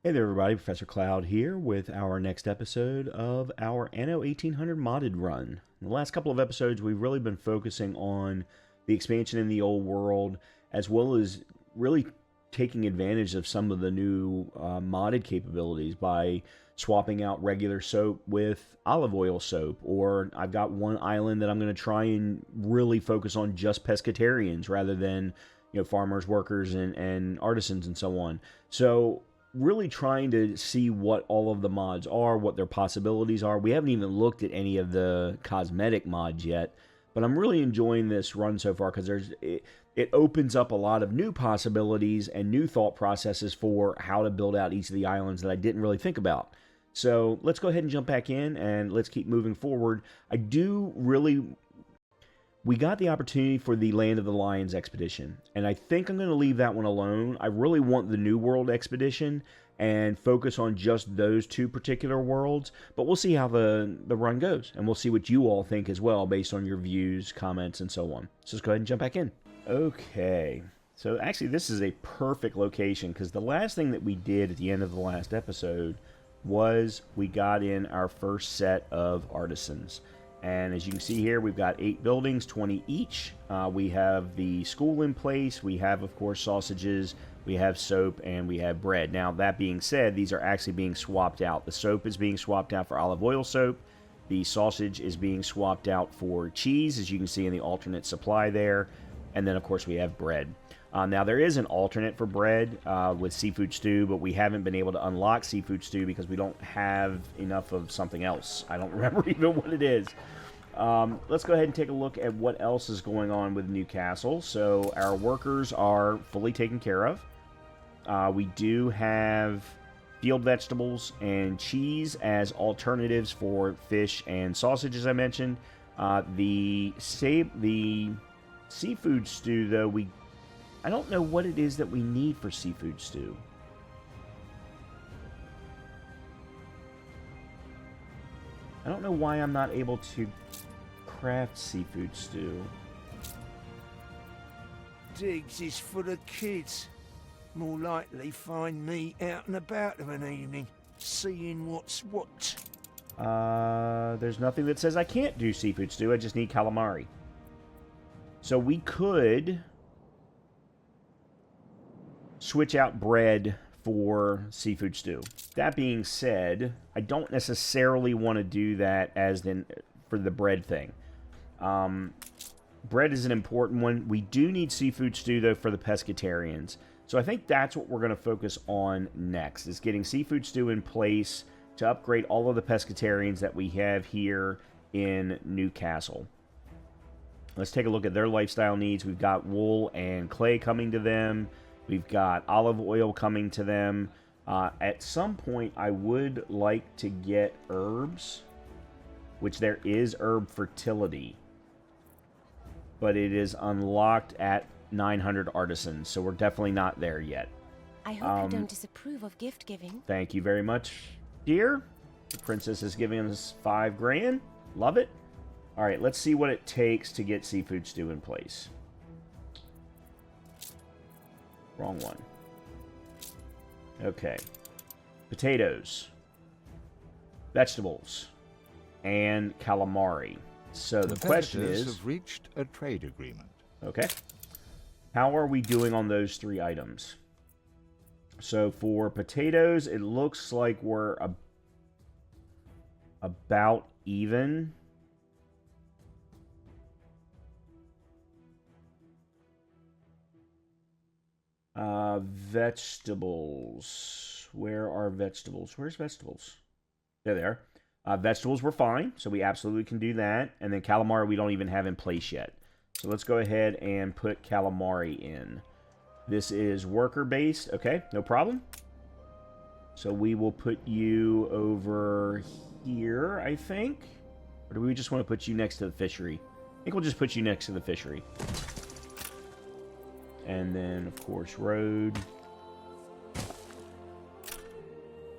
Hey there everybody, Professor Cloud here with our next episode of our Anno 1800 modded run. In the last couple of episodes we've really been focusing on the expansion in the old world as well as really taking advantage of some of the new modded capabilities by swapping out regular soap with olive oil soap, or I've got one island that I'm going to try and really focus on just pescatarians rather than farmers, workers, and artisans and so on. So really trying to see what all of the mods are, what their possibilities are. We haven't even looked at any of the cosmetic mods yet, but I'm really enjoying this run so far because it opens up a lot of new possibilities and new thought processes for how to build out each of the islands that I didn't really think about. So let's go ahead and jump back in and let's keep moving forward. We got the opportunity for the Land of the Lions expedition, and I think I'm going to leave that one alone. I really want the New World expedition and focus on just those two particular worlds, but we'll see how the run goes, and we'll see what you all think as well based on your views, comments, and so on. So let's go ahead and jump back in. Okay, so actually this is a perfect location because the last thing that we did at the end of the last episode was we got in our first set of artisans. And as you can see here, we've got 8 buildings, 20 each. We have the school in place. We have, of course, sausages. We have soap, and we have bread. Now, that being said, these are actually being swapped out. The soap is being swapped out for olive oil soap. The sausage is being swapped out for cheese, as you can see in the alternate supply there. And then, of course, we have bread. Now, there is an alternate for bread with seafood stew, but we haven't been able to unlock seafood stew because we don't have enough of something else. I don't remember even what it is. Let's go ahead and take a look at what else is going on with Newcastle. So our workers are fully taken care of. We do have field vegetables and cheese as alternatives for fish and sausage, as I mentioned. The seafood stew, though, I don't know what it is that we need for seafood stew. I don't know why I'm not able to craft seafood stew. Digs is full of kids. More likely find me out and about of an evening, seeing what's what. There's nothing that says I can't do seafood stew. I just need calamari. So we could switch out bread for seafood stew. That being said, I don't necessarily want to do that for the bread thing. Bread is an important one. We do need seafood stew, though, for the pescatarians. So I think that's what we're going to focus on next, is getting seafood stew in place to upgrade all of the pescatarians that we have here in Newcastle. Let's take a look at their lifestyle needs. We've got wool and clay coming to them. We've got olive oil coming to them. At some point, I would like to get herbs, which there is herb fertility, but it is unlocked at 900 artisans, so we're definitely not there yet. I hope you don't disapprove of gift giving. Thank you very much, dear. The princess is giving us 5 grand. Love it. All right, let's see what it takes to get seafood stew in place. Wrong one. Okay. Potatoes, vegetables, and calamari. So the question is, have reached a trade agreement. Okay. How are we doing on those 3 items? So for potatoes, it looks like we're about even. Vegetables. Where are vegetables? Where's vegetables? There they are. Vegetables were fine, so we absolutely can do that. And then calamari we don't even have in place yet. So let's go ahead and put calamari in. This is worker-based. Okay, no problem. So we will put you over here, I think. Or do we just want to put you next to the fishery? I think we'll just put you next to the fishery. And then, of course, road.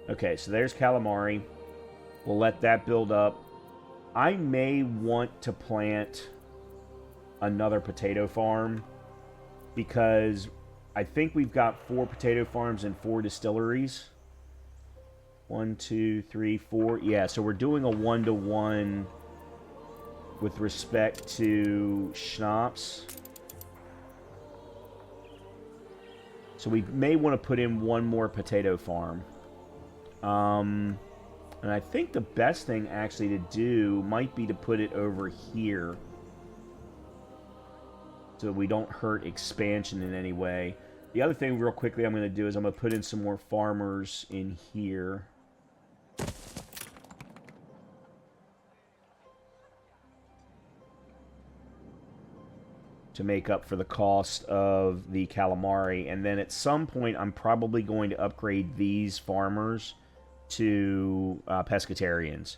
Okay, so there's calamari. We'll let that build up. I may want to plant another potato farm because I think we've got 4 potato farms and 4 distilleries. 1, 2, 3, 4. Yeah, so we're doing a 1-to-1 with respect to schnapps. So we may want to put in one more potato farm. And I think the best thing actually to do might be to put it over here, so we don't hurt expansion in any way. The other thing real quickly I'm going to do is I'm going to put in some more farmers in here. To make up for the cost of the calamari. And then at some point I'm probably going to upgrade these farmers to pescatarians.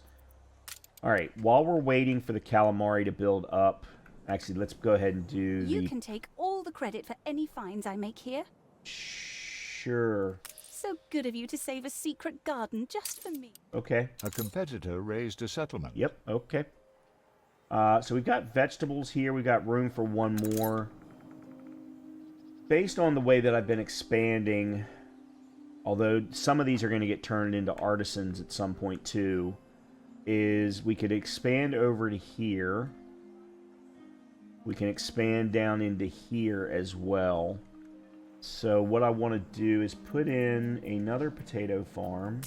Alright, while we're waiting for the calamari to build up, actually let's go ahead and do You can take all the credit for any finds I make here. Sure. So good of you to save a secret garden just for me. Okay. A competitor raised a settlement. Yep, okay. So we've got vegetables here. We've got room for one more. Based on the way that I've been expanding, although some of these are going to get turned into artisans at some point too, is we could expand over to here. We can expand down into here as well. So what I want to do is put in another potato farm.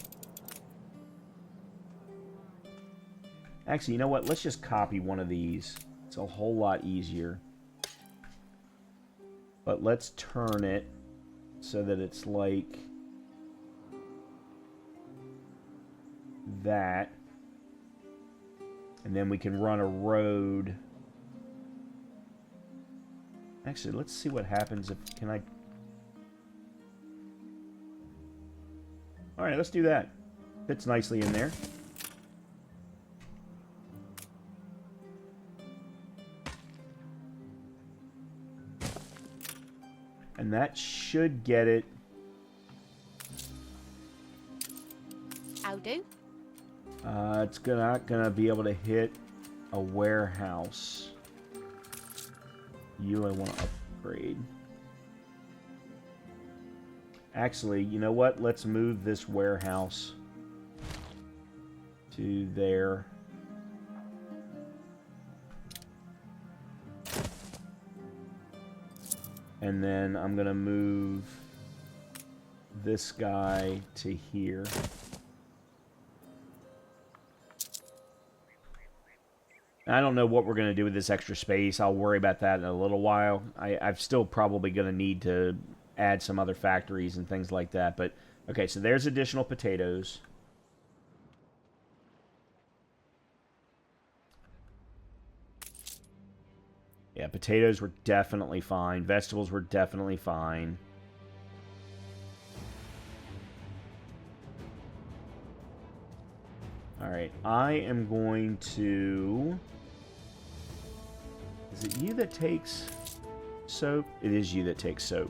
Actually, you know what? Let's just copy one of these. It's a whole lot easier. But let's turn it so that it's like that. And then we can run a road. Actually, let's see what happens if... Can I... Alright, let's do that. Fits nicely in there. And that should get it. I'll do. It's not gonna be able to hit a warehouse. You I want to upgrade. Actually, you know what? Let's move this warehouse to there. And then I'm going to move this guy to here. I don't know what we're going to do with this extra space. I'll worry about that in a little while. I'm still probably going to need to add some other factories and things like that. But, okay, so there's additional potatoes. Yeah, potatoes were definitely fine. Vegetables were definitely fine. Alright, I am going to... Is it you that takes soap? It is you that takes soap.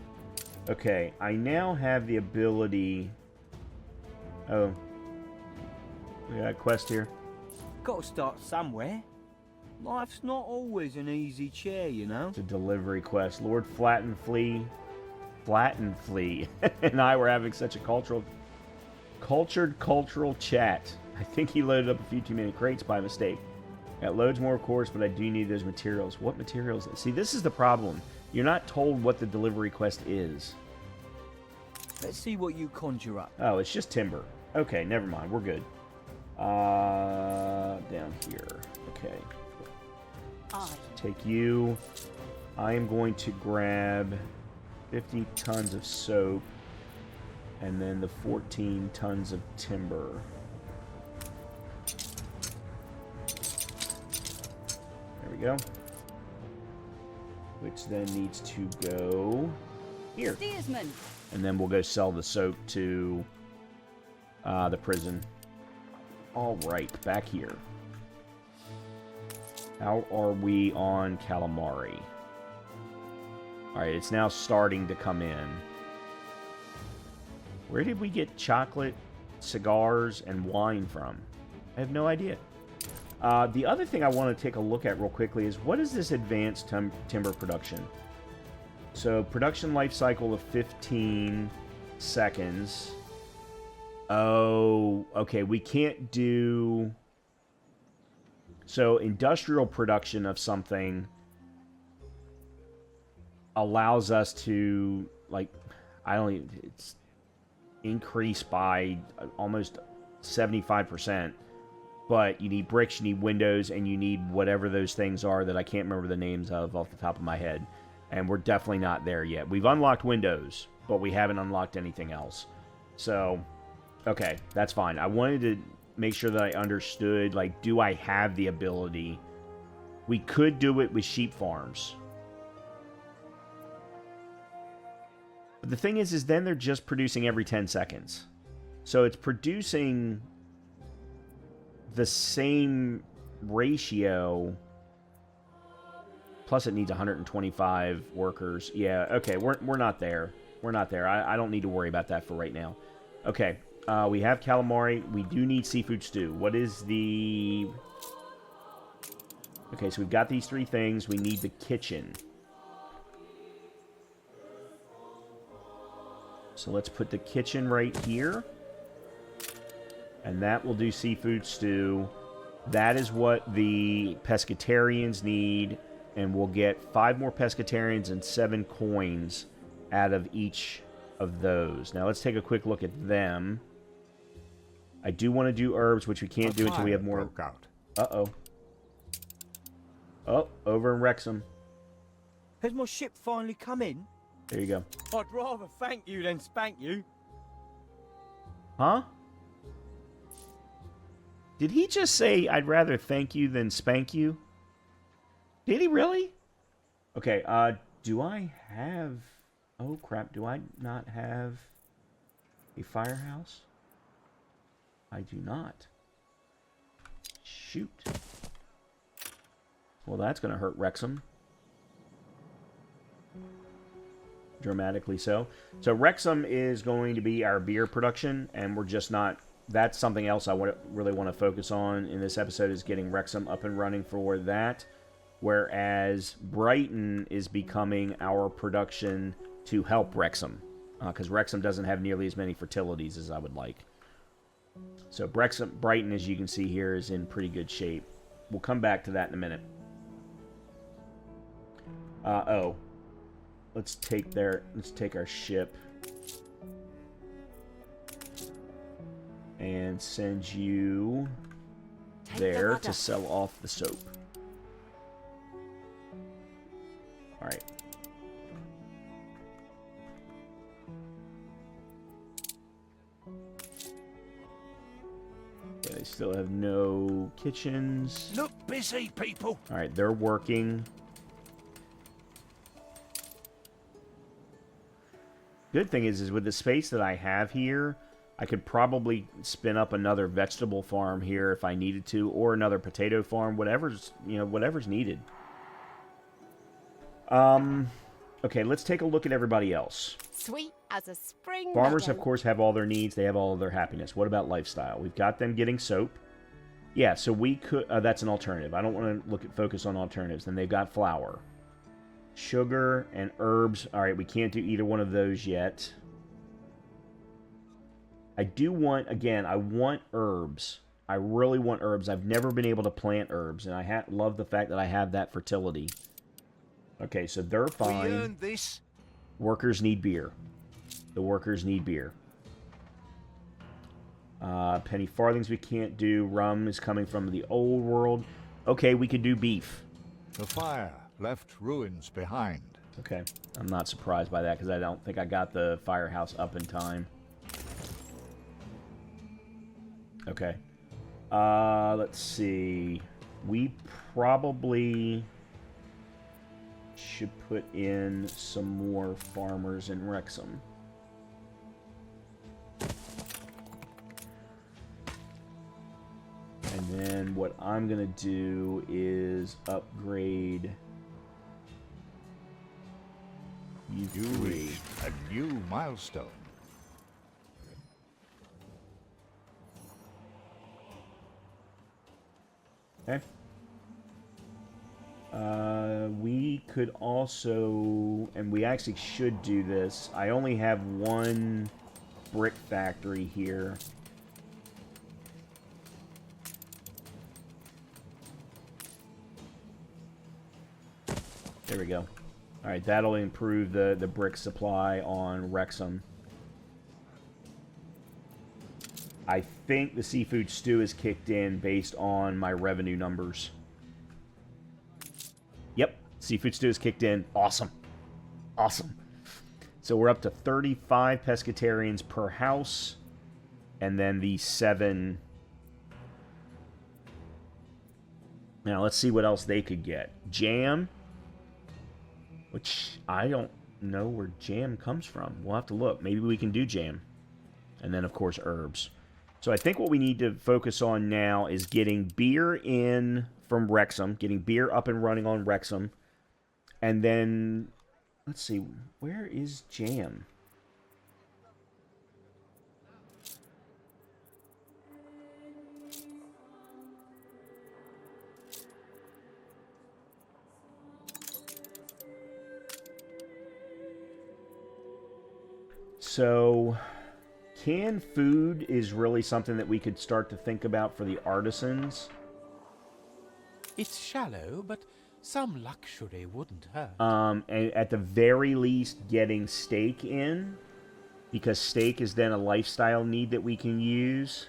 Okay, I now have the ability... Oh. We got a quest here. Gotta start somewhere. Life's not always an easy chair, you know. It's a delivery quest. Lord Flattenflee and I were having such a cultural chat. I think he loaded up a few too many crates by mistake. Got loads more, of course, but I do need those materials. What materials? See, this is the problem. You're not told what the delivery quest is. Let's see what you conjure up. Oh, it's just timber. Okay, never mind. We're good. Down here. Okay. Take you. I am going to grab 50 tons of soap and then the 14 tons of timber. There we go. Which then needs to go here. Steersman. And then we'll go sell the soap to the prison. Alright, back here. How are we on calamari? Alright, it's now starting to come in. Where did we get chocolate, cigars, and wine from? I have no idea. The other thing I want to take a look at real quickly is what is this advanced timber production? So, production life cycle of 15 seconds. Oh, okay, we can't do... So, industrial production of something allows us to, like, I don't even... It's increased by almost 75%. But you need bricks, you need windows, and you need whatever those things are that I can't remember the names of off the top of my head. And we're definitely not there yet. We've unlocked windows, but we haven't unlocked anything else. So, okay, that's fine. I wanted to make sure that I understood, like, do I have the ability? We could do it with sheep farms. But the thing is then they're just producing every 10 seconds. So it's producing the same ratio, plus it needs 125 workers. Yeah, okay, we're not there. We're not there. I don't need to worry about that for right now. Okay, we have calamari. We do need seafood stew. What is the... Okay, so we've got these three things. We need the kitchen. So let's put the kitchen right here. And that will do seafood stew. That is what the pescatarians need. And we'll get 5 more pescatarians and 7 coins out of each of those. Now let's take a quick look at them. I do want to do herbs, which we can't do until we have more... Uh-oh. Oh, over in Wrexham. Has my ship finally come in? There you go. I'd rather thank you than spank you. Huh? Did he just say, I'd rather thank you than spank you? Did he really? Okay, do I have... Oh, crap. Do I not have a firehouse? I do not. Shoot. Well, that's going to hurt Wrexham. Dramatically so. So Wrexham is going to be our beer production, and we're just not... That's something else I really want to focus on in this episode, is getting Wrexham up and running for that. Whereas Brighton is becoming our production to help Wrexham. Because Wrexham doesn't have nearly as many fertilities as I would like. So Brighton, as you can see here, is in pretty good shape. We'll come back to that in a minute. Let's take our ship and send you there to sell off the soap. Alright. Yeah, they still have no kitchens. Look busy, people. Alright, they're working. Good thing is with the space that I have here, I could probably spin up another vegetable farm here if I needed to, or another potato farm, whatever's needed. Okay, let's take a look at everybody else. Sweet as a spring Farmers, meadow. of course, have all their needs. They have all of their happiness. What about lifestyle? We've got them getting soap. Yeah, so we could... that's an alternative. I don't want to focus on alternatives. Then they've got flour. Sugar and herbs. All right, we can't do either one of those yet. I do want... Again, I want herbs. I really want herbs. I've never been able to plant herbs, and I love the fact that I have that fertility. Okay, so they're fine. We earned this. Workers need beer. The workers need beer. Penny farthings we can't do. Rum is coming from the old world. Okay, we could do beef. The fire left ruins behind. Okay, I'm not surprised by that because I don't think I got the firehouse up in time. Okay. Let's see. We probably should put in some more farmers in Wrexham. And then what I'm going to do is upgrade You reached a new milestone. Okay. We could also, and we actually should do this. I only have one brick factory here. There we go. Alright, that'll improve the brick supply on Wrexham. I think the seafood stew is kicked in based on my revenue numbers. Yep, seafood stew is kicked in. Awesome. Awesome. So we're up to 35 pescatarians per house. And then the 7... Now, let's see what else they could get. Jam. Which, I don't know where jam comes from. We'll have to look. Maybe we can do jam. And then, of course, herbs. So I think what we need to focus on now is getting beer in from Wrexham. Getting beer up and running on Wrexham. And then, let's see. Where is jam? So, canned food is really something that we could start to think about for the artisans. It's shallow, but some luxury wouldn't hurt. And at the very least, getting steak in, because steak is then a lifestyle need that we can use.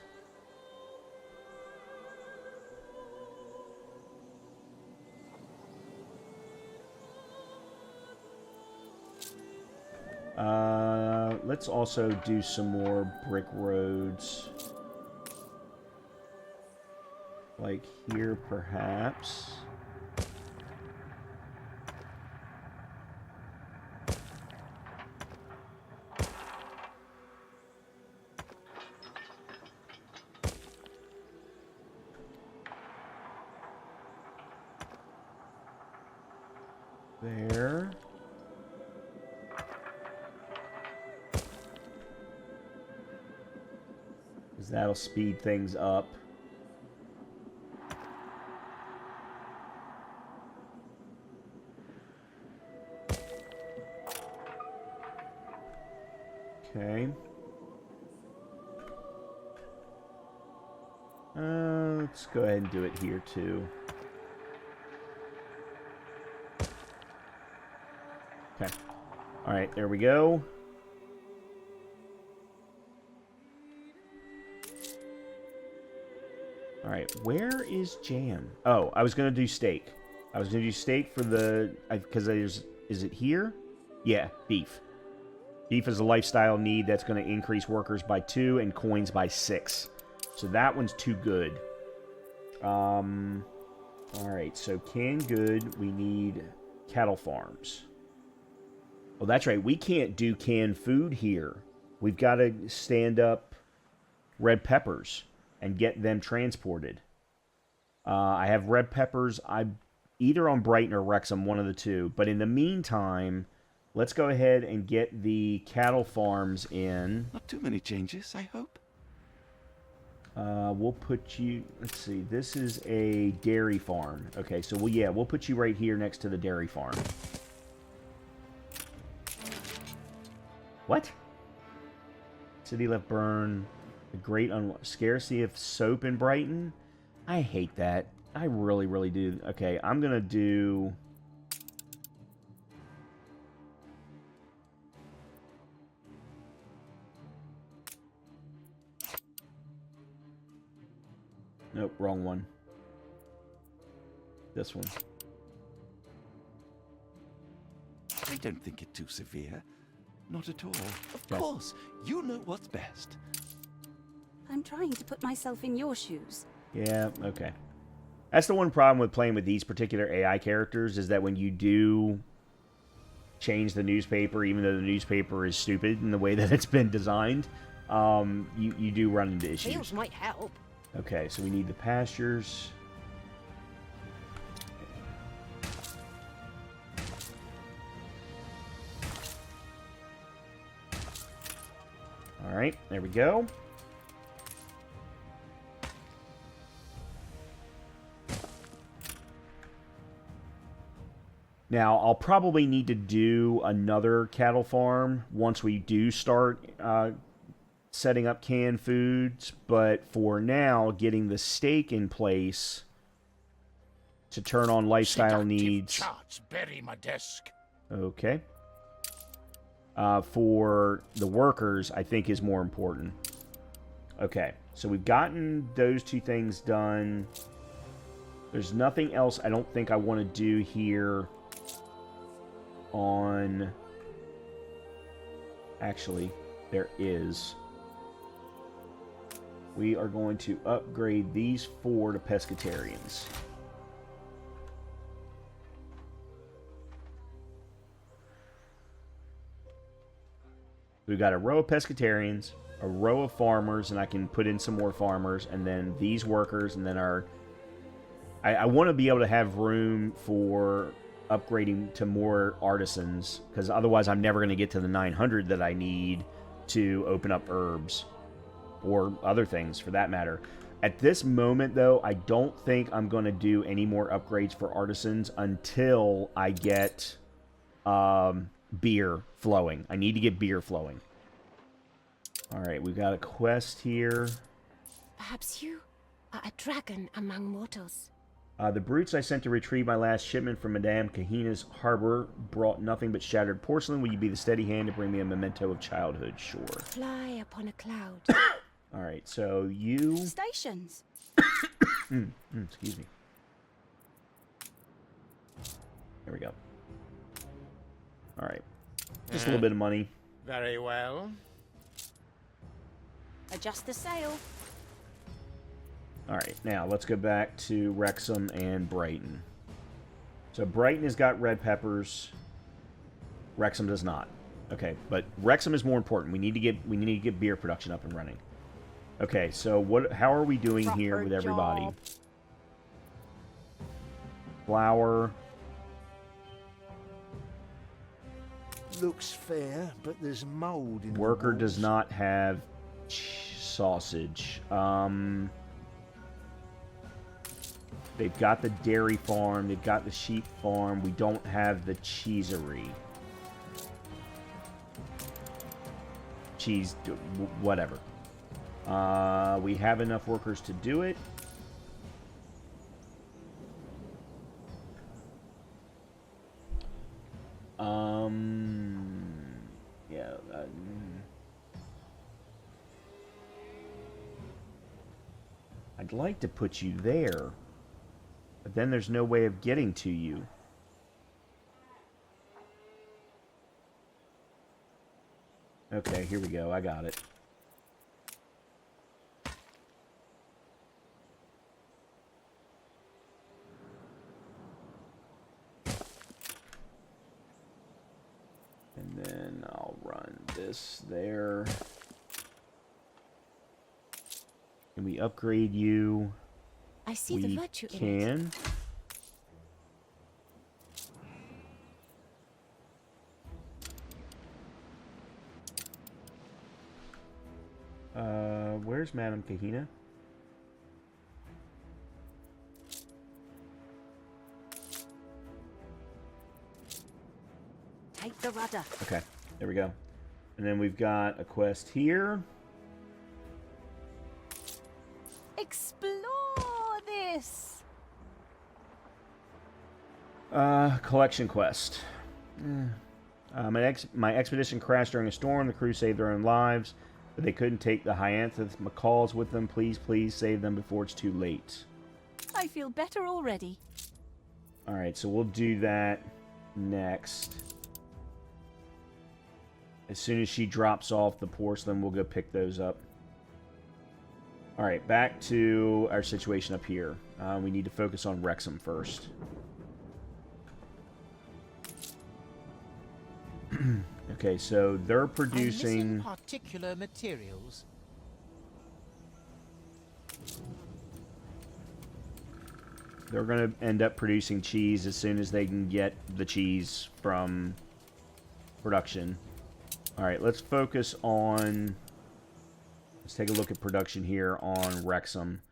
Let's also do some more brick roads. Like here, perhaps. There. Because that'll speed things up. Okay. Let's go ahead and do it here too. Okay. Alright, there we go. Alright, where is jam? Oh, I was going to do steak. I was going to do steak for the... Because there's... Is it here? Yeah, beef. Beef is a lifestyle need that's going to increase workers by 2 and coins by 6. So that one's too good. Alright, so canned good, we need cattle farms. Oh, that's right. We can't do canned food here. We've got to stand up red peppers and get them transported. I have red peppers. I'm either on Brighton or Wrexham, one of the two. But in the meantime, let's go ahead and get the cattle farms in. Not too many changes, I hope. We'll put you... Let's see. This is a dairy farm. Okay, so we'll put you right here next to the dairy farm. What? City left burn. The great scarcity of soap in Brighton. I hate that. I really, really do. Okay, I'm going to do... Nope, wrong one. This one. I don't think it too severe. Not at all. Of course, you know what's best. I'm trying to put myself in your shoes. Yeah, okay. That's the one problem with playing with these particular AI characters, is that when you do change the newspaper, even though the newspaper is stupid in the way that it's been designed, you do run into issues. Fields might help. Okay, so we need the pastures. Alright, there we go. Now, I'll probably need to do another cattle farm once we do start setting up canned foods, but for now, getting the steak in place to turn on lifestyle needs. Charts bury my desk. Okay. For the workers, I think is more important. Okay, so we've gotten those two things done. There's nothing else I don't think I want to do here on... Actually, there is. We are going to upgrade these 4 to pescatarians. We've got a row of pescatarians, a row of farmers, and I can put in some more farmers, and then these workers, and then our... I want to be able to have room for upgrading to more artisans, because otherwise I'm never going to get to the 900 that I need to open up herbs, or other things for that matter. At this moment, though, I don't think I'm going to do any more upgrades for artisans until I get beer flowing. I need to get beer flowing. Alright, we've got a quest here. Perhaps you are a dragon among mortals. The brutes I sent to retrieve my last shipment from Madame Kahina's harbor brought nothing but shattered porcelain. Will you be the steady hand to bring me a memento of childhood? Sure. Fly upon a cloud. Alright, so you... Stations. excuse me. There we go. Alright. Just a little bit of money. Very well. Adjust the sail. Alright, now let's go back to Wrexham and Brighton. So Brighton has got red peppers. Wrexham does not. Okay, but Wrexham is more important. We need to get beer production up and running. Okay, so how are we doing here Proper with everybody? job. Flour. Looks fair, but there's mold in Worker the does walls. not have sausage. They've got the dairy farm. They've got the sheep farm. We don't have the cheesery. Cheese, whatever. We have enough workers to do it. Yeah. I'd like to put you there, but then there's no way of getting to you. Okay, here we go. I got it. And then I'll run this there. Can we upgrade you? I see the virtue in it. Can. Where's Madame Kahina? Take the rudder. Okay, there we go. And then we've got a quest here. Explore this. Collection quest. My expedition crashed during a storm. The crew saved their own lives, but they couldn't take the hyanthus macaws with them. Please, please save them before it's too late. I feel better already. Alright, so we'll do that next. As soon as she drops off the porcelain, we'll go pick those up. Alright, back to our situation up here. We need to focus on Wrexham first. Okay, so they're producing... particular materials. They're going to end up producing cheese as soon as they can get the cheese from production. Alright, let's focus on... Let's take a look at production here on Wrexham.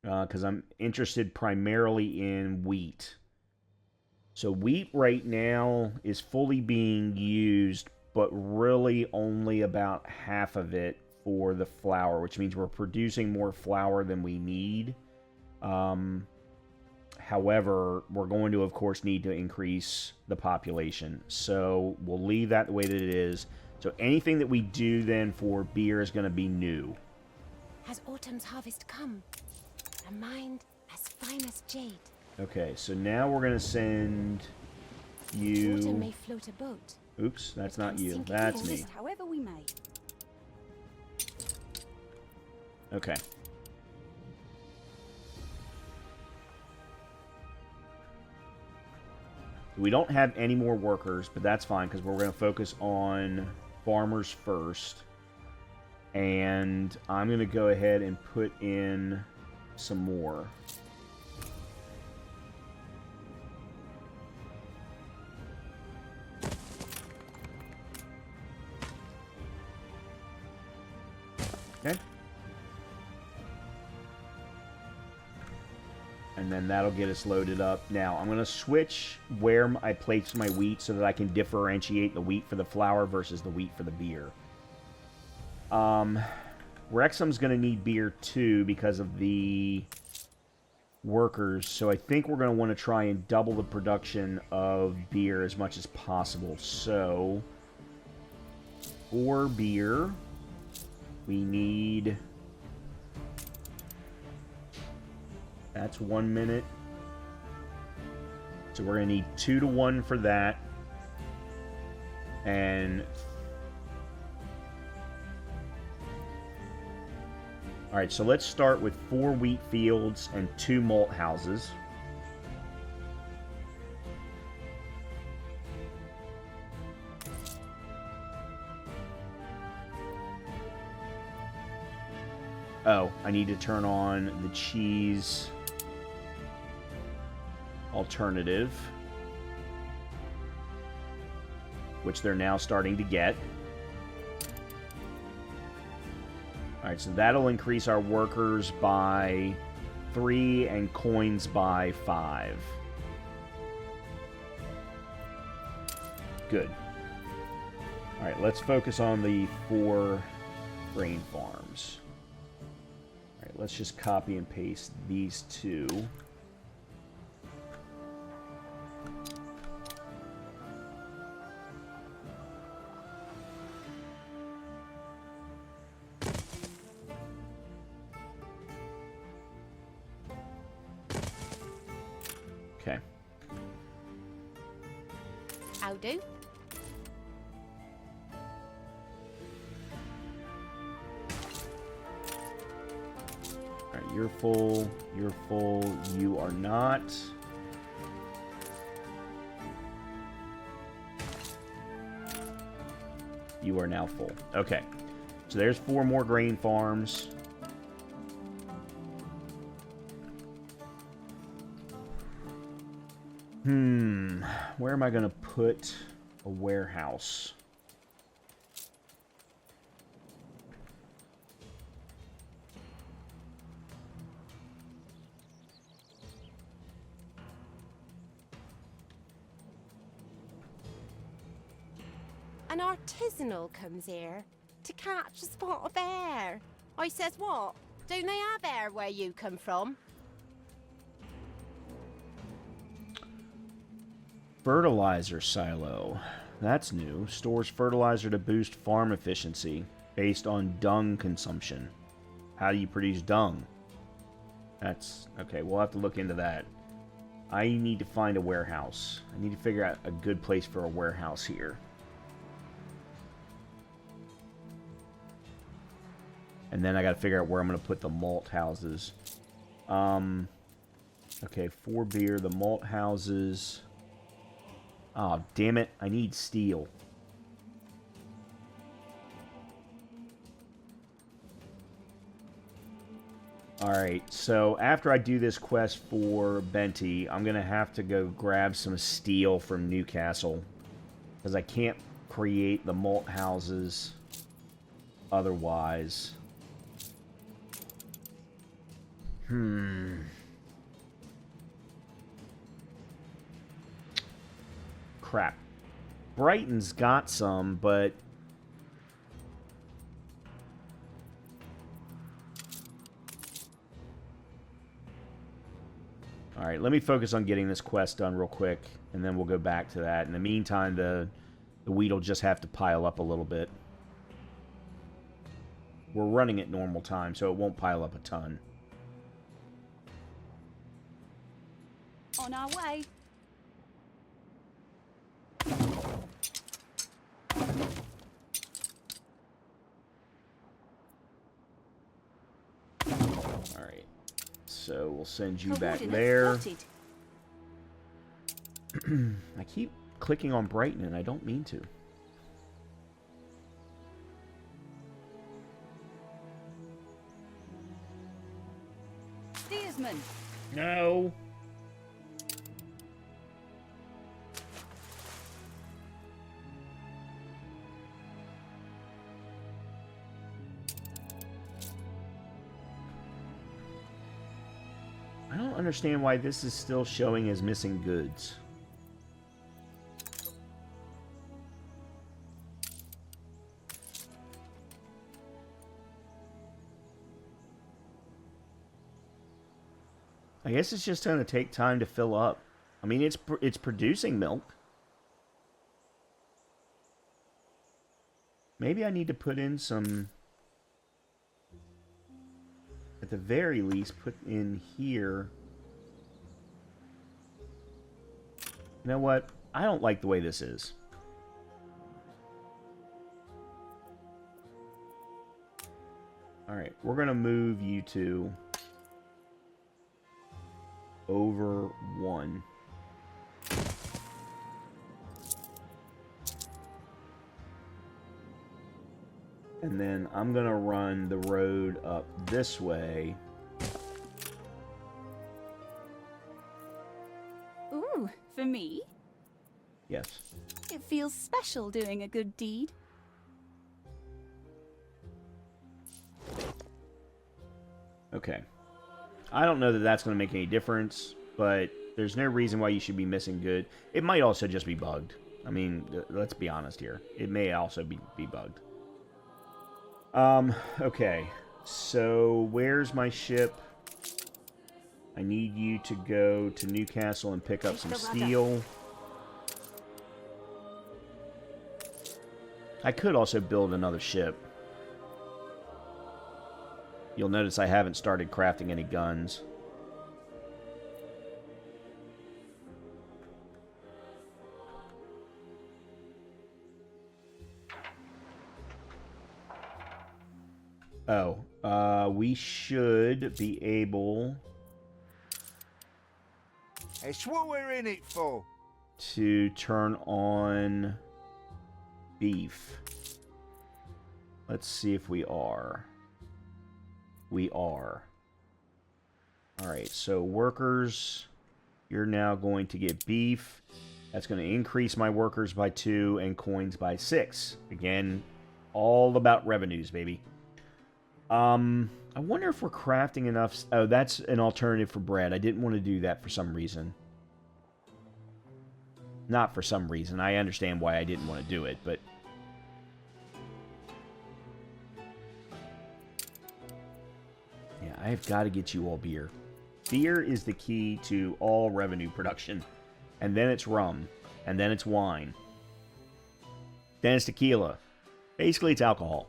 Because I'm interested primarily in wheat. So wheat right now is fully being used, but really only about half of it for the flour, which means we're producing more flour than we need. However, we're going to, of course, need to increase the population. So we'll leave that the way that it is. So anything that we do then for beer is going to be new. Has autumn's harvest come? A mind as fine as jade. Okay, so now we're going to send you... Autumn may float a boat. Oops, that's not you. Sink That's in. me. However we may. Okay. We don't have any more workers, but that's fine because we're going to focus on farmers first. And I'm going to go ahead and put in some more. Okay. And then that'll get us loaded up. Now, I'm going to switch where I place my wheat so that I can differentiate the wheat for the flour versus the wheat for the beer. Wrexham's going to need beer too because of the workers. So I think we're going to want to try and double the production of beer as much as possible. So, for beer, we need... That's 1 minute. So we're going to need 2 to 1 for that. And... Alright, so let's start with 4 wheat fields and 2 malt houses. Oh, I need to turn on the cheese alternative, which they're now starting to get. Alright, so that'll increase our workers by 3 and coins by 5. Good. Alright, let's focus on the 4 grain farms. Alright, let's just copy and paste these 2. Okay. I'll do. Alright, you're full, you are not. You are now full. Okay. So there's 4 more grain farms. Where am I going to put a warehouse? An artisanal comes here to catch a spot of air. I says what? Don't they have air where you come from? Fertilizer silo. That's new. Stores fertilizer to boost farm efficiency based on dung consumption. How do you produce dung? That's... okay, we'll have to look into that. I need to find a warehouse. I need to figure out a good place for a warehouse here. And then I gotta figure out where I'm gonna put the malt houses. Okay, 4 beer, the malt houses... oh, damn it. I need steel. Alright, so after I do this quest for Benty, I'm going to have to go grab some steel from Newcastle. Because I can't create the malt houses otherwise. Crap. Brighton's got some, but... Alright, let me focus on getting this quest done real quick, and then we'll go back to that. In the meantime, the wheat will just have to pile up a little bit. We're running at normal time, so it won't pile up a ton. On our way. Alright. So we'll send you back there. I keep clicking on Brighton and I don't mean to. Steersman. No. I don't understand why this is still showing as missing goods. I guess it's just going to take time to fill up. I mean, it's producing milk. Maybe I need to put in some... At the very least, put in here... You know what? I don't like the way this is. Alright, we're going to move you to... over 1. And then I'm gonna run the road up this way. Ooh, for me? Yes. It feels special doing a good deed. Okay. I don't know that that's going to make any difference, but there's no reason why you should be missing good. It might also just be bugged. I mean, let's be honest here. It may also be bugged. Okay. So, where's my ship? I need you to go to Newcastle and pick up some steel. I could also build another ship. You'll notice I haven't started crafting any guns. Oh, we should be able... It's what we're in it for. ...to turn on beef. Let's see if we are. We are. Alright, so workers, you're now going to get beef. That's going to increase my workers by 2 and coins by 6. Again, all about revenues, baby. I wonder if we're crafting enough... Oh, that's an alternative for bread. I didn't want to do that for some reason. Not for some reason. I understand why I didn't want to do it, but... Yeah, I've got to get you all beer. Beer is the key to all revenue production. And then it's rum. And then it's wine. Then it's tequila. Basically, it's alcohol.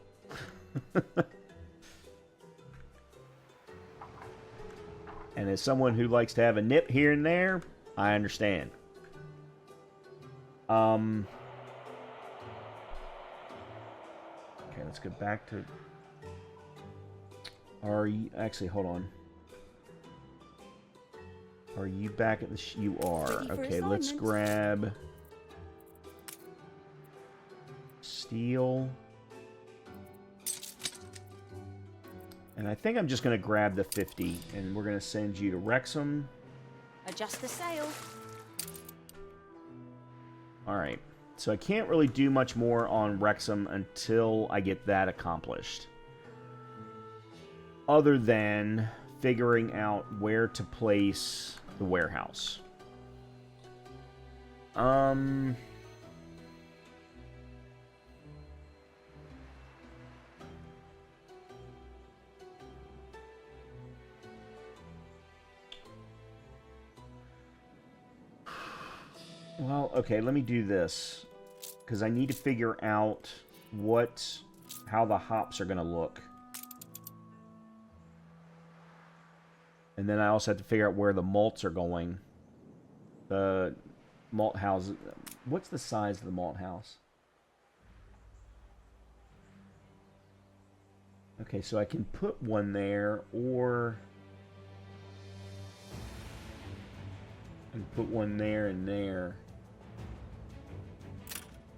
And as someone who likes to have a nip here and there, I understand. Okay, let's go back to... Are you... Actually, hold on. Are you back at the... You are. Okay, let's grab... Steel. And I think I'm just going to grab the 50, and we're going to send you to Wrexham. Adjust the sail. Alright, so I can't really do much more on Wrexham until I get that accomplished. Other than figuring out where to place the warehouse. Well, okay, let me do this. Because I need to figure out how the hops are going to look. And then I also have to figure out where the malts are going. The malt house. What's the size of the malt house? Okay, so I can put one there, or I can put one there and there.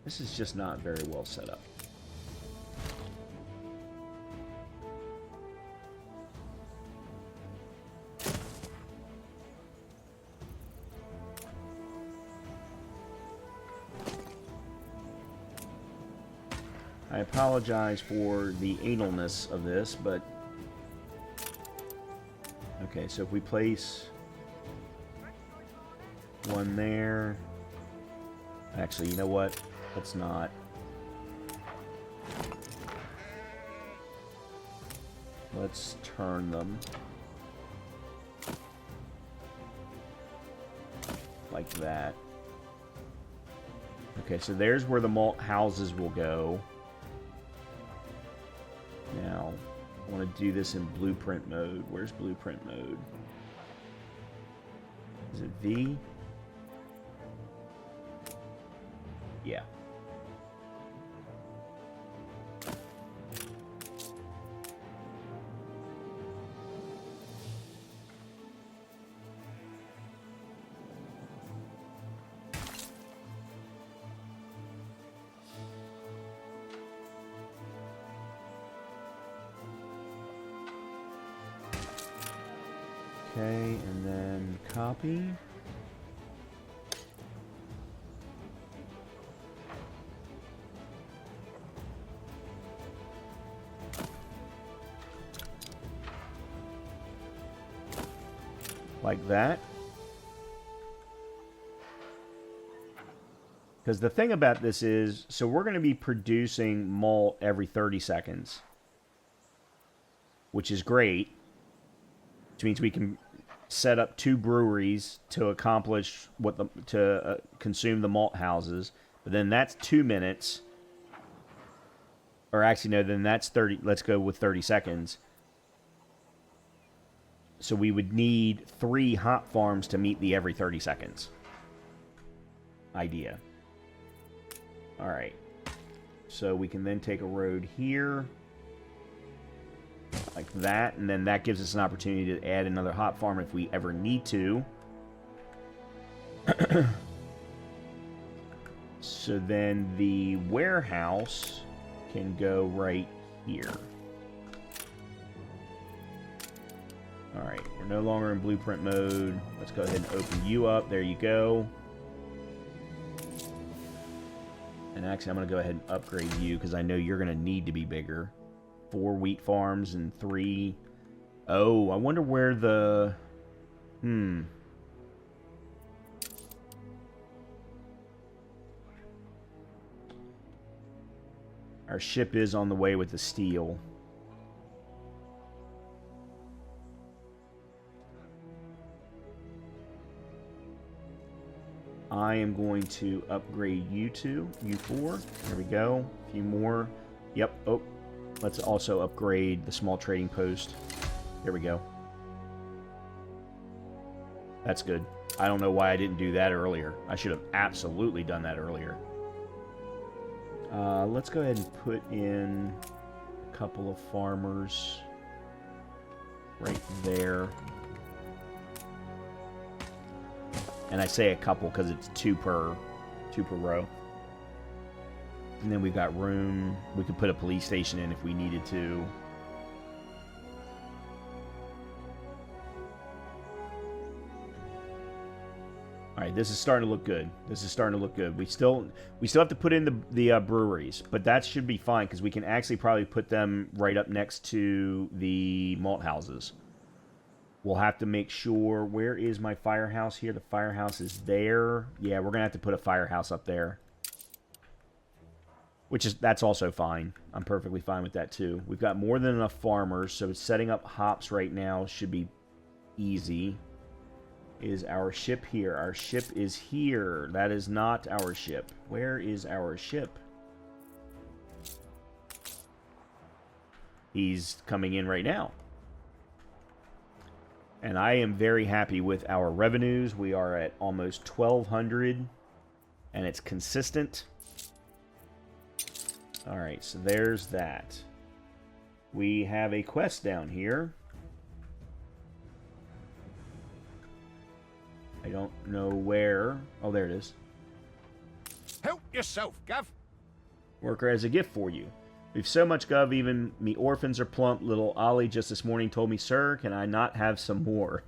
This is just not very well set up. I apologize for the analness of this, but... Okay, so if we place one there... Actually, you know what? Let's not. Let's turn them. Like that. Okay, so there's where the malt houses will go. Now, I want to do this in blueprint mode. Where's blueprint mode? Is it V? Yeah. Okay, and then copy. Like that. Because the thing about this is, so we're going to be producing malt every 30 seconds. Which is great. Which means we can set up 2 breweries to accomplish consume the malt houses. But then that's 2 minutes. Or actually, no, then that's 30. Let's go with 30 seconds. So we would need 3 hop farms to meet the every 30 seconds idea. All right. So we can then take a road here. Like that, and then that gives us an opportunity to add another hop farm if we ever need to. So then the warehouse can go right here. Alright, we're no longer in blueprint mode. Let's go ahead and open you up. There you go. And actually, I'm going to go ahead and upgrade you because I know you're going to need to be bigger. 4 wheat farms and 3... Oh, I wonder where the... Our ship is on the way with the steel. I am going to upgrade you 2, you 4. There we go. A few more. Yep. Oh. Let's also upgrade the small trading post. There we go. That's good. I don't know why I didn't do that earlier. I should have absolutely done that earlier. Let's go ahead and put in a couple of farmers right there. And I say a couple because it's 2 per row. And then we've got room. We could put a police station in if we needed to. All right, this is starting to look good. This is starting to look good. We still have to put in the breweries, but that should be fine because we can actually probably put them right up next to the malt houses. We'll have to make sure. Where is my firehouse here? The firehouse is there. Yeah, we're gonna have to put a firehouse up there. That's also fine. I'm perfectly fine with that too. We've got more than enough farmers, so setting up hops right now should be easy. Is our ship here? Our ship is here. That is not our ship. Where is our ship? He's coming in right now. And I am very happy with our revenues. We are at almost 1,200, and it's consistent. All right, so there's that. We have a quest down here. I don't know where. Oh, there it is. Help yourself, Gov. Worker has a gift for you. We've so much gov, even me orphans are plump. Little Ollie just this morning told me, sir, can I not have some more?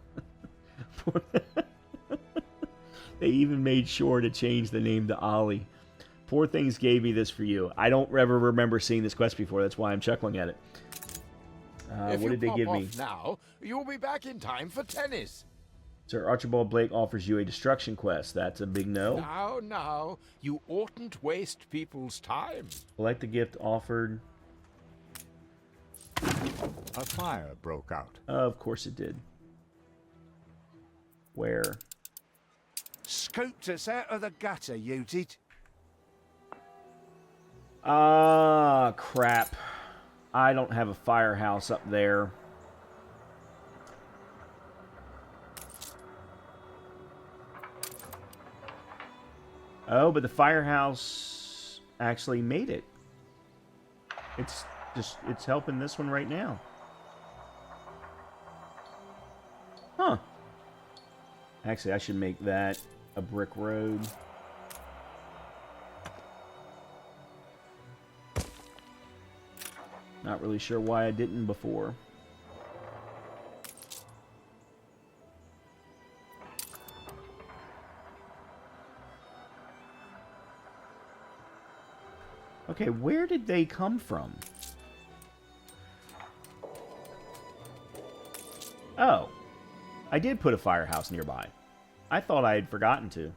They even made sure to change the name to Ollie. Poor Things gave me this for you. I don't ever remember seeing this quest before. That's why I'm chuckling at it. What did they give me? Now, you'll be back in time for tennis. Sir Archibald Blake offers you a destruction quest. That's a big no. Now, you oughtn't waste people's time. Select the gift offered. A fire broke out. Of course it did. Where? Scooped us out of the gutter, you did. Ah, crap. I don't have a firehouse up there. Oh, but the firehouse actually made it. It's helping this one right now. Huh. Actually, I should make that a brick road. Not really sure why I didn't before. Okay, where did they come from? Oh. I did put a firehouse nearby. I thought I had forgotten to.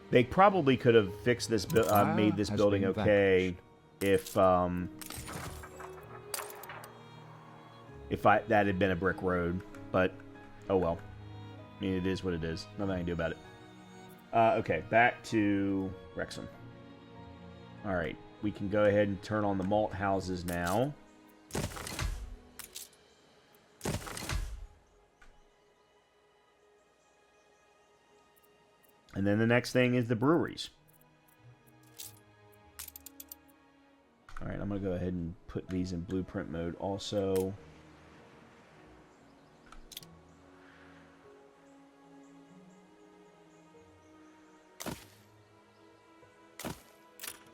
They probably could have fixed this, made this building okay if that had been a brick road. But, oh well. I mean, it is what it is. Nothing I can do about it. Okay, back to Wrexham. Alright, we can go ahead and turn on the malt houses now. And then the next thing is the breweries. Alright, I'm going to go ahead and put these in blueprint mode also.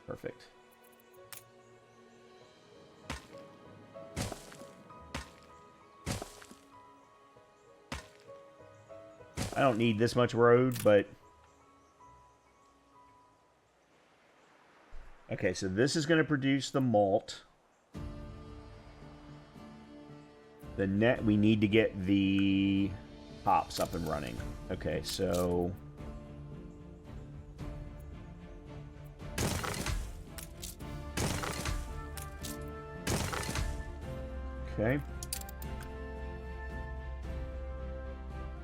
Perfect. I don't need this much road, but... Okay, so this is going to produce the malt. We need to get the hops up and running. Okay, so... Okay.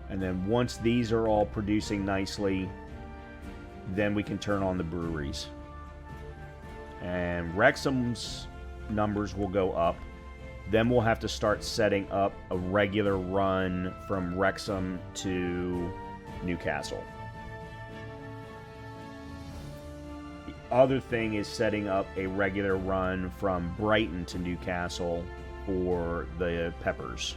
And then once these are all producing nicely, then we can turn on the breweries. And Wrexham's numbers will go up. Then we'll have to start setting up a regular run from Wrexham to Newcastle. The other thing is setting up a regular run from Brighton to Newcastle for the peppers.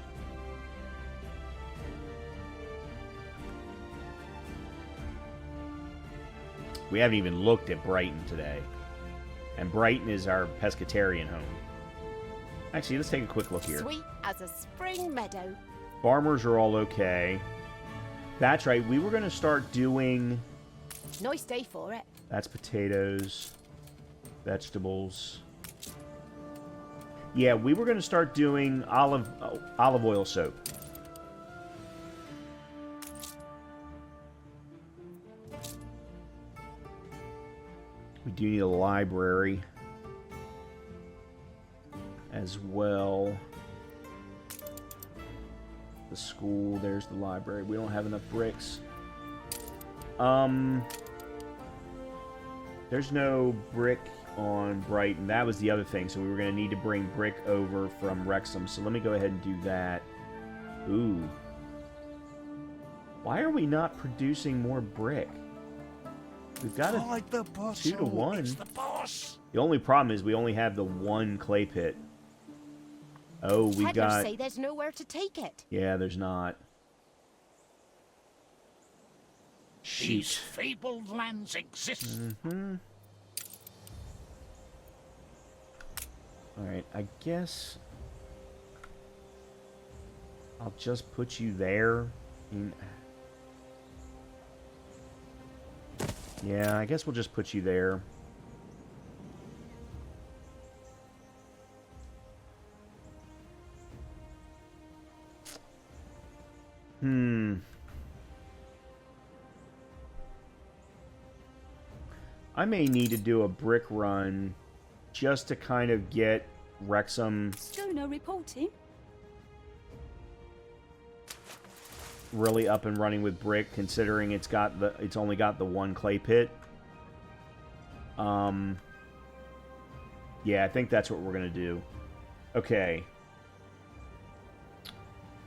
We haven't even looked at Brighton today. And Brighton is our pescatarian home. Actually, let's take a quick look here. Sweet as a spring meadow. Farmers are all okay. That's right, we were going to start doing... Nice day for it. That's potatoes, vegetables. Yeah, we were going to start doing olive oil soap. We do need a library as well. the school. There's the library. We don't have enough bricks. There's no brick on Brighton. That was the other thing. So we were going to need to bring brick over from Wrexham. So let me go ahead and do that. Ooh. Why are we not producing more brick? We've got Hide the bottle. 2 to 1. It's the boss. The only problem is we only have the one clay pit. Oh, we Peddlers got... say there's nowhere to take it. Yeah, there's not. These Shoot. fabled lands exist. Alright, I guess... I'll just put you there. Yeah, I guess we'll just put you there. I may need to do a brick run just to kind of get Wrexham Schooner reporting. really up and running with brick, considering it's only got the one clay pit. Yeah, I think that's what we're gonna do. Okay.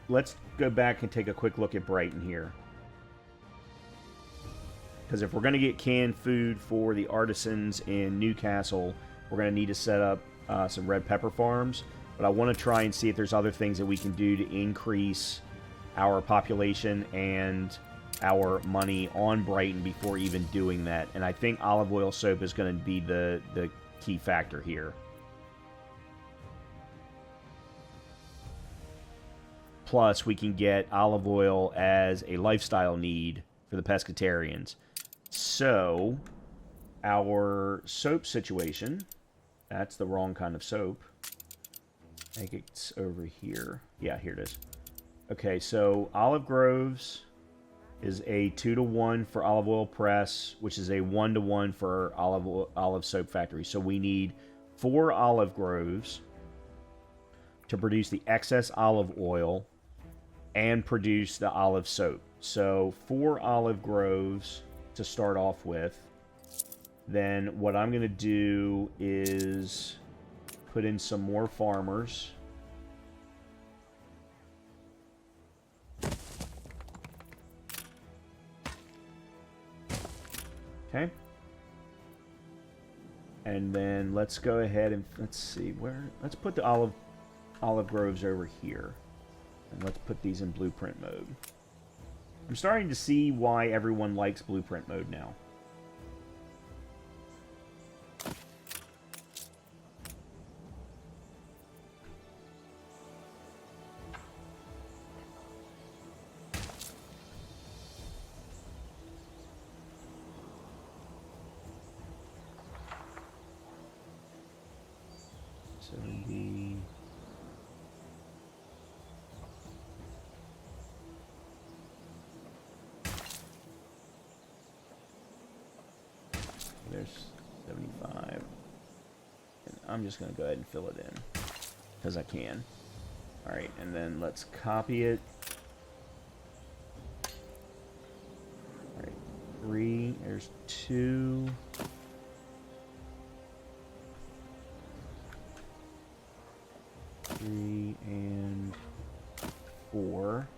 Let's go back and take a quick look at Brighton here. Because if we're going to get canned food for the artisans in Newcastle, we're going to need to set up some red pepper farms. But I want to try and see if there's other things that we can do to increase our population and our money on Brighton before even doing that. And I think olive oil soap is going to be the key factor here. Plus, we can get olive oil as a lifestyle need for the pescatarians. So, our soap situation, that's the wrong kind of soap. I think it's over here. Yeah, here it is. Okay, so Olive Groves is a 2 to 1 for olive oil press, which is a 1 to 1 for olive soap factory. So we need 4 olive groves to produce the excess olive oil and produce the olive soap. So 4 olive groves to start off with. Then what I'm going to do is put in some more farmers. Okay. And then let's go ahead and let's see where. Let's put the olive groves over here. And let's put these in blueprint mode. I'm starting to see why everyone likes blueprint mode now. There's 75. And I'm just going to go ahead and fill it in. Because I can. Alright, and then let's copy it. Alright, 3. There's 2. And 4.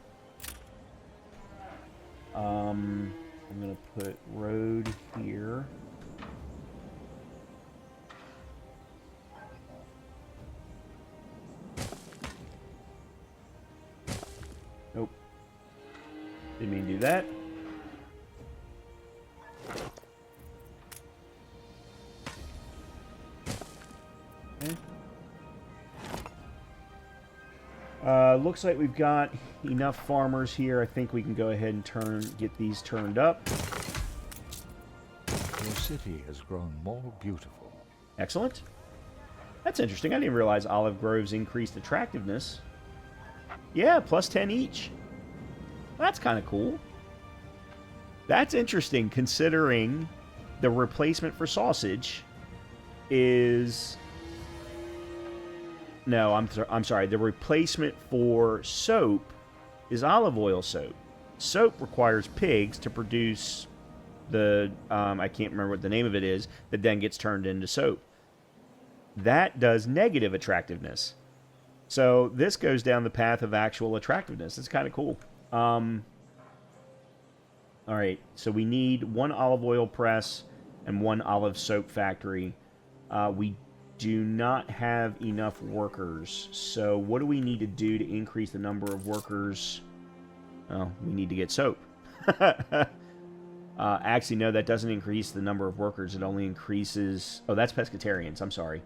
I'm going to put road here. Nope. Didn't mean to do that. Okay. Looks like we've got enough farmers here. I think we can go ahead and get these turned up. Your city has grown more beautiful. Excellent. That's interesting. I didn't realize olive groves increased attractiveness. Yeah, plus 10 each. That's kind of cool. That's interesting, considering the replacement for sausage is... No, I'm sorry. The replacement for soap is olive oil soap. Soap requires pigs to produce the, I can't remember what the name of it is, that then gets turned into soap. That does negative attractiveness. So this goes down the path of actual attractiveness. It's kind of cool. All right, so we need 1 olive oil press and 1 olive soap factory. We do not have enough workers. So what do we need to do to increase the number of workers? Oh, we need to get soap. Actually, no, that doesn't increase the number of workers. It only increases... Oh, that's pescatarians. I'm sorry.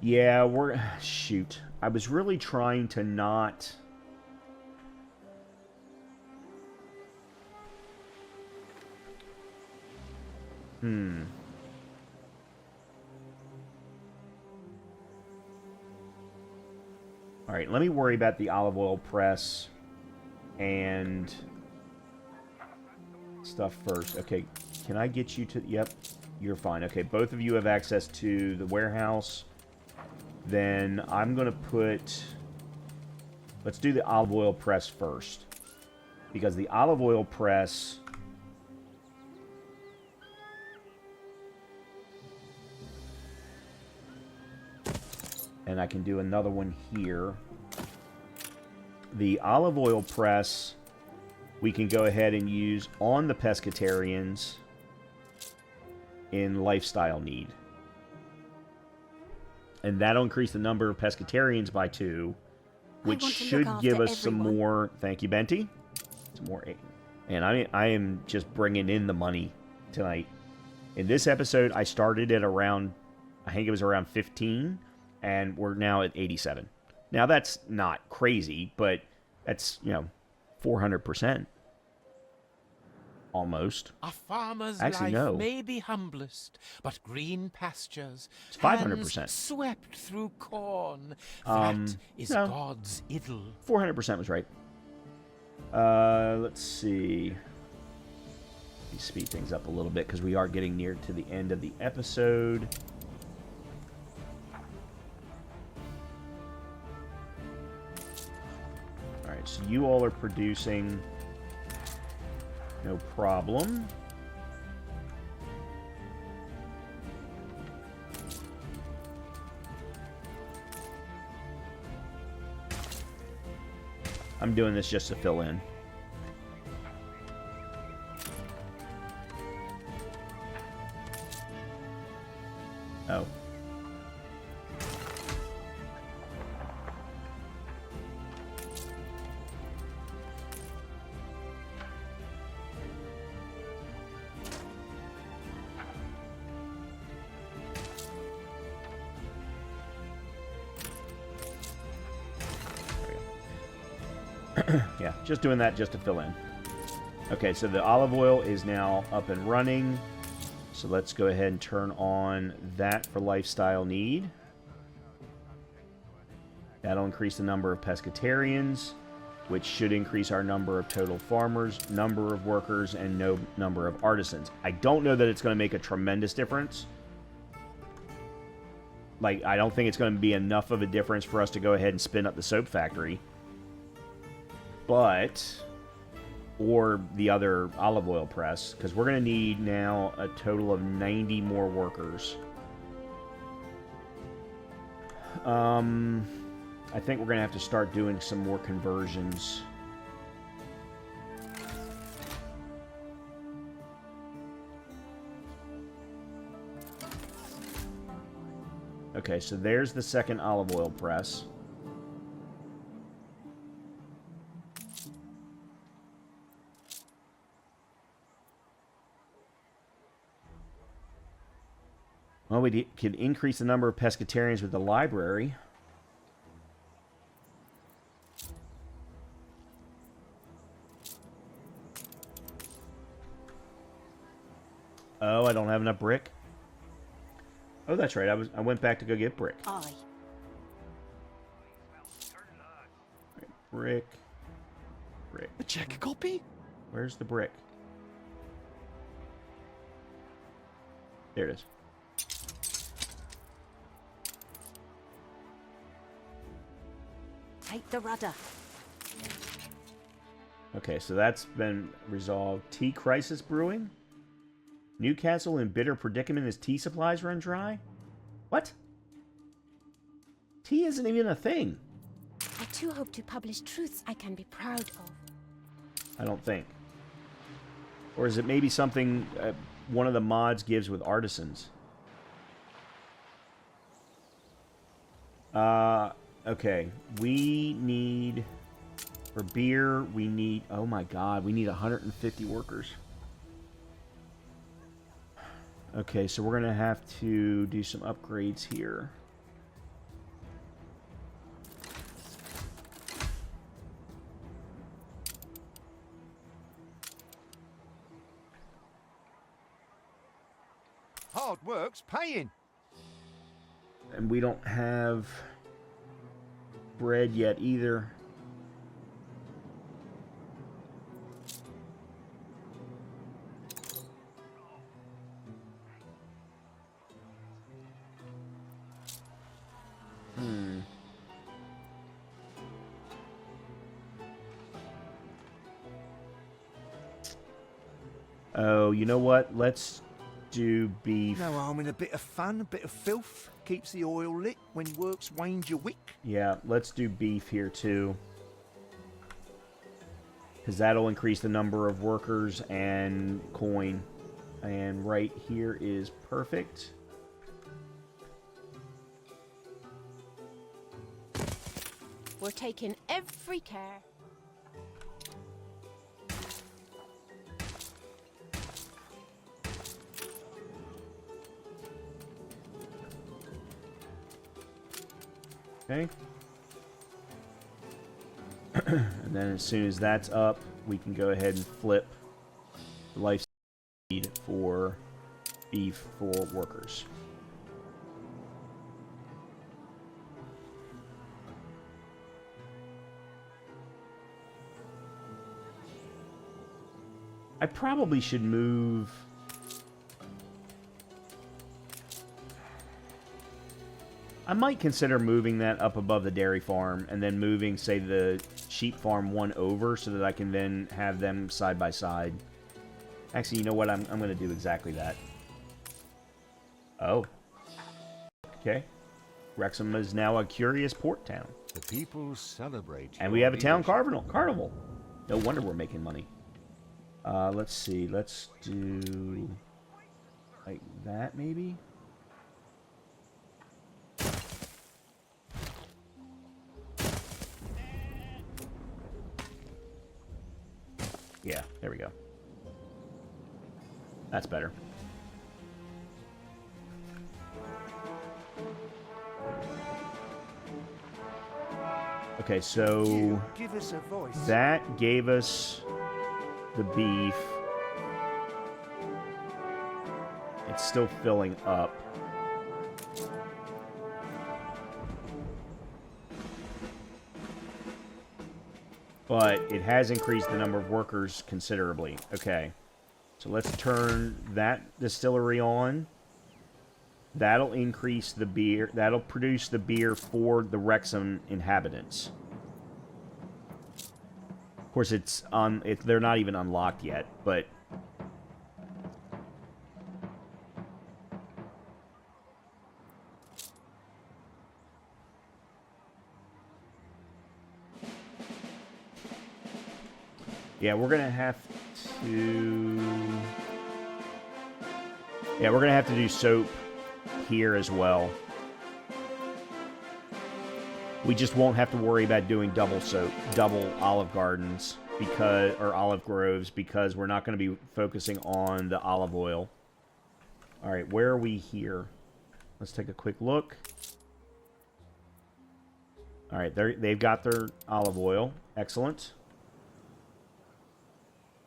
Yeah, we're... Shoot. I was really trying to not... Alright, let me worry about the olive oil press and stuff first. Okay, can I get you to... Yep, you're fine. Okay, both of you have access to the warehouse. Then I'm going to put... Let's do the olive oil press first. Because the olive oil press... And I can do another one here. The olive oil press, we can go ahead and use on the pescatarians in lifestyle need. And that'll increase the number of pescatarians by 2, which should give us some more... Thank you, Benty. Some more... And I am just bringing in the money tonight. In this episode, I started at around... I think it was around 15... And we're now at 87. Now, that's not crazy, but that's, 400%. Almost. A farmer's Actually, life no. may be humblest, but green pastures, It's 500%. hands swept through corn, that is no. God's idol. 400% was right. Let's see. Let me speed things up a little bit, because we are getting near to the end of the episode. Alright, so you all are producing. No problem. I'm doing this just to fill in. Oh. Yeah, just doing that just to fill in. Okay, so the olive oil is now up and running. So let's go ahead and turn on that for lifestyle need. That'll increase the number of pescatarians, which should increase our number of total farmers, number of workers, and number of artisans. I don't know that it's going to make a tremendous difference. Like, I don't think it's going to be enough of a difference for us to go ahead and spin up the soap factory. But, or the other olive oil press, because we're going to need now a total of 90 more workers. I think we're going to have to start doing some more conversions. Okay, so there's the second olive oil press. Well, we could increase the number of pescatarians with the library. Oh, I don't have enough brick. Oh, that's right. I went back to go get brick. Aye. Right, brick. Brick. A check copy? Where's the brick? There it is. Take the rudder. Okay, so that's been resolved. Tea crisis brewing? Newcastle in bitter predicament as tea supplies run dry? What? Tea isn't even a thing. I too hope to publish truths I can be proud of. I don't think. Or is it maybe something one of the mods gives with artisans? Okay. We need... For beer, we need... Oh my god, we need 150 workers. Okay, so we're going to have to do some upgrades here. Hard work's paying. And we don't have bread yet either. Oh, you know what? Let's do beef. No harm in a bit of fun, a bit of filth. Keeps the oil lit when work's waned your wick. Yeah, let's do beef here too. Because that'll increase the number of workers and coin. And right here is perfect. We're taking every care. Okay. And then as soon as that's up, we can go ahead and flip the life speed for beef for workers. I probably should move... I might consider moving that up above the dairy farm and then moving, say, the sheep farm one over so that I can then have them side by side. Actually, you know what? I'm going to do exactly that. Oh. Okay. Wrexham is now a curious port town. The people celebrate. And we have a town carnival. No wonder we're making money. Let's see. Let's do... like that, maybe? Yeah, there we go. That's better. Okay, so Give us a voice. that gave us the beef. It's still filling up. But it has increased the number of workers considerably. Okay. So let's turn that distillery on. That'll increase the beer. That'll produce the beer for the Wrexham inhabitants. Of course, it's on. They're not even unlocked yet, but... yeah, we're gonna have to... yeah, we're gonna have to do soap here as well. We just won't have to worry about doing double Olive Gardens because, or olive groves, because we're not going to be focusing on the olive oil. All right, where are we here? Let's take a quick look. All right, they've got their olive oil. Excellent.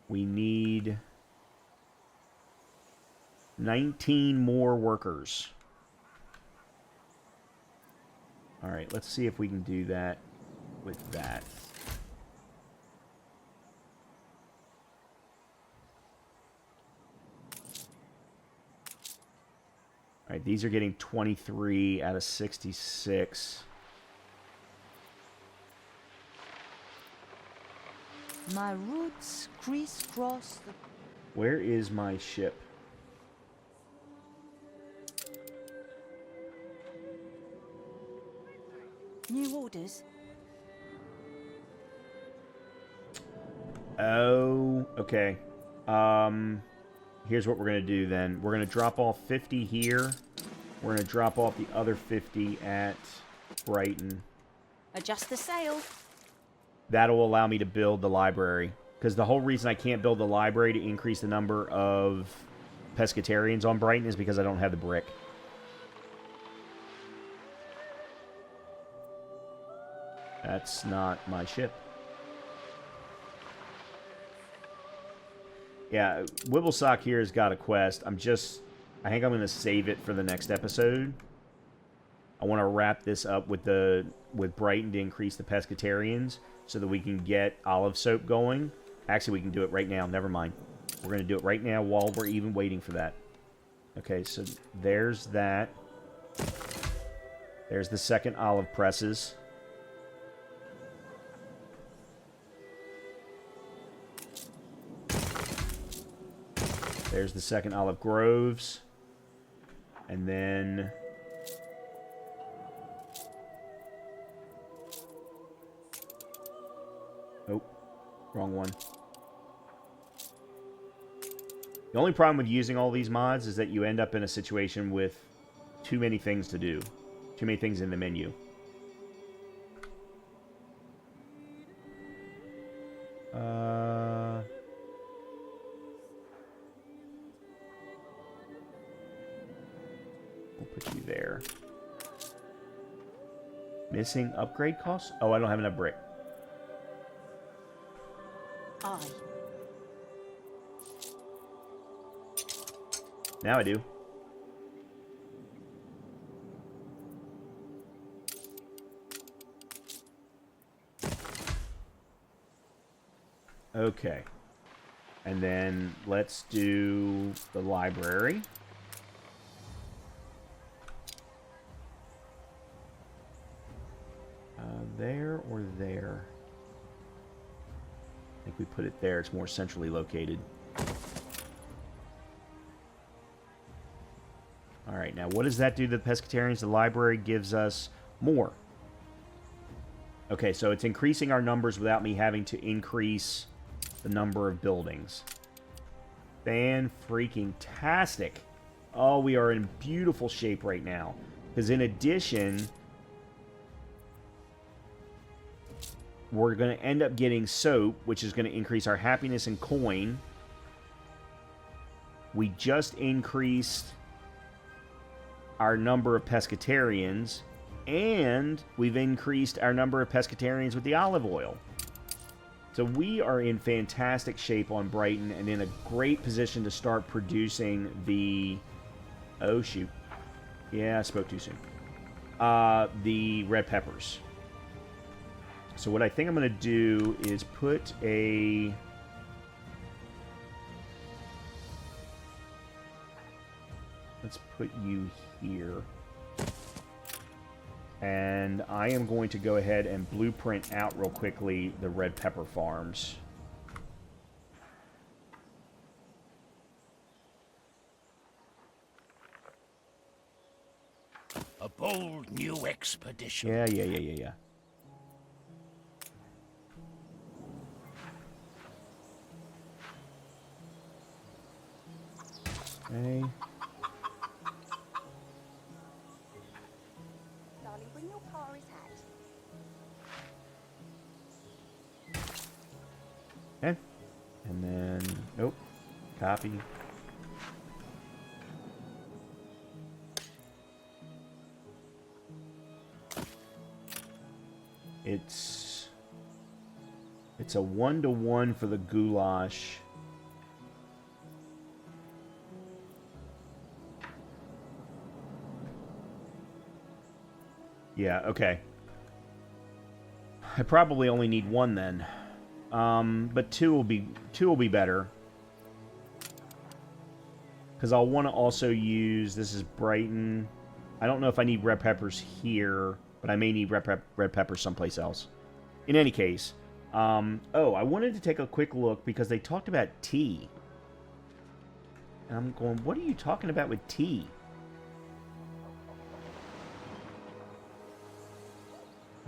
We need 19 more workers. All right, let's see if we can do that with that. All right, these are getting 23 out of 66. My roots crisscross the... Where is my ship? New orders? Oh, okay. Here's what we're going to do then. We're going to drop off 50 here. We're going to drop off the other 50 at Brighton. Adjust the sail. That'll allow me to build the library. Because the whole reason I can't build the library to increase the number of pescatarians on Brighton is because I don't have the brick. That's not my ship. Yeah, Wibblesock here has got a quest. I think I'm going to save it for the next episode. I want to wrap this up with Brighton to increase the pescatarians so that we can get olive soap going. Actually, we can do it right now. Never mind. We're going to do it right now while we're even waiting for that. Okay, so there's that. There's the second olive presses. There's the second olive groves. And then... Oh, wrong one. The only problem with using all these mods is that you end up in a situation with too many things to do. Too many things in the menu. We'll put you there. Missing upgrade costs? Oh, I don't have enough brick. Aye. Now I do. Okay. And then let's do the library. There or there? I think we put it there. It's more centrally located. Alright, now what does that do to the pescatarians? The library gives us more. Okay, so it's increasing our numbers without me having to increase the number of buildings. Fan-freaking-tastic. Oh, we are in beautiful shape right now. Because in addition, we're going to end up getting soap, which is going to increase our happiness and coin. We just increased our number of pescatarians, and we've increased our number of pescatarians with the olive oil. So we are in fantastic shape on Brighton and in a great position to start producing the... Oh, shoot. Yeah, I spoke too soon. The red peppers. So what I think I'm going to do is put a... Let's put you here. And I am going to go ahead and blueprint out real quickly the red pepper farms. A bold new expedition. Yeah. Okay. Darling, bring your Paris hat. Okay. And then, nope. Copy. It's a 1-to-1 for the goulash. Yeah, okay. I probably only need one then. But two will be better. Because I'll want to also use... This is Brighton. I don't know if I need red peppers here, but I may need red peppers someplace else. In any case, Oh, I wanted to take a quick look because they talked about tea. And I'm going, what are you talking about with tea?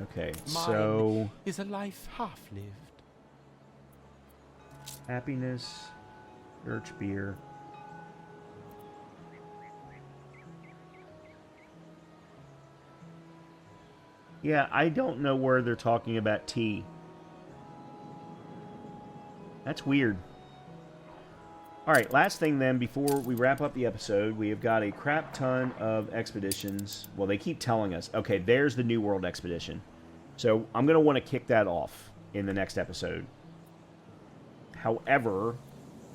Okay, so... is a life half-lived. Happiness, birch beer. Yeah, I don't know where they're talking about tea. That's weird. Alright, last thing then, before we wrap up the episode, we have got a crap ton of expeditions. Well, they keep telling us. Okay, there's the New World expedition. So, I'm going to want to kick that off in the next episode. However,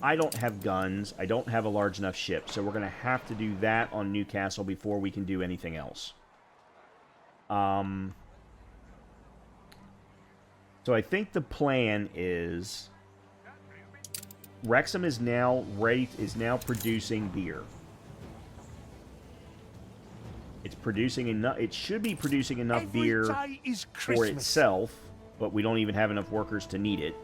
I don't have guns. I don't have a large enough ship. So, we're going to have to do that on Newcastle before we can do anything else. So, I think the plan is... Wrexham is now producing beer. It's producing enough. It should be producing enough beer for itself, but we don't even have enough workers to need it.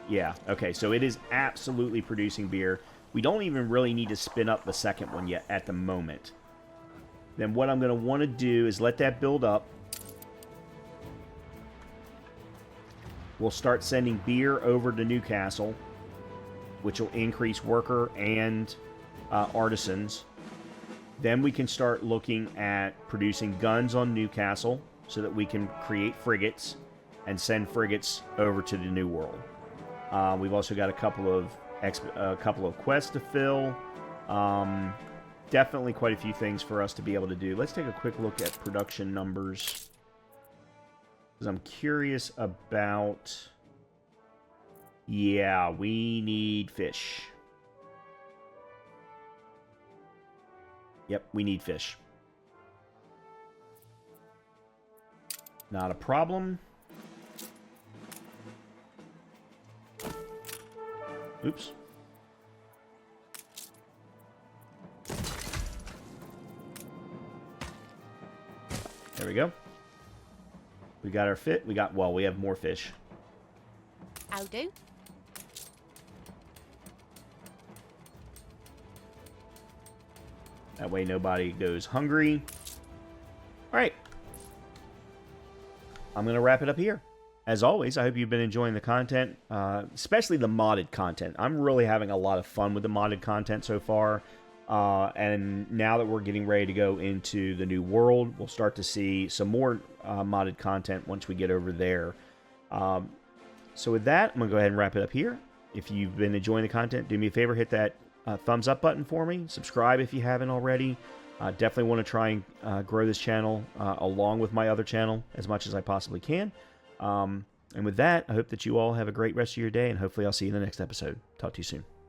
Yeah, okay, so it is absolutely producing beer. We don't even really need to spin up the second one yet at the moment. Then what I'm going to want to do is let that build up. We'll start sending beer over to Newcastle, which will increase worker and artisans. Then we can start looking at producing guns on Newcastle so that we can create frigates and send frigates over to the New World. We've also got a couple of quests to fill. Definitely quite a few things for us to be able to do. Let's take a quick look at production numbers. Because I'm curious about... Yeah, we need fish. Yep, we need fish. Not a problem. Oops. There we go. We got our fit. We have more fish. I'll do. That way nobody goes hungry. Alright. I'm going to wrap it up here. As always, I hope you've been enjoying the content, especially the modded content. I'm really having a lot of fun with the modded content so far. And now that we're getting ready to go into the new world, we'll start to see some more modded content once we get over there. So with that, I'm going to go ahead and wrap it up here. If you've been enjoying the content, do me a favor, hit that thumbs up button for me. Subscribe if you haven't already. Definitely want to try and grow this channel along with my other channel as much as I possibly can. And with that, I hope that you all have a great rest of your day, and hopefully I'll see you in the next episode. Talk to you soon.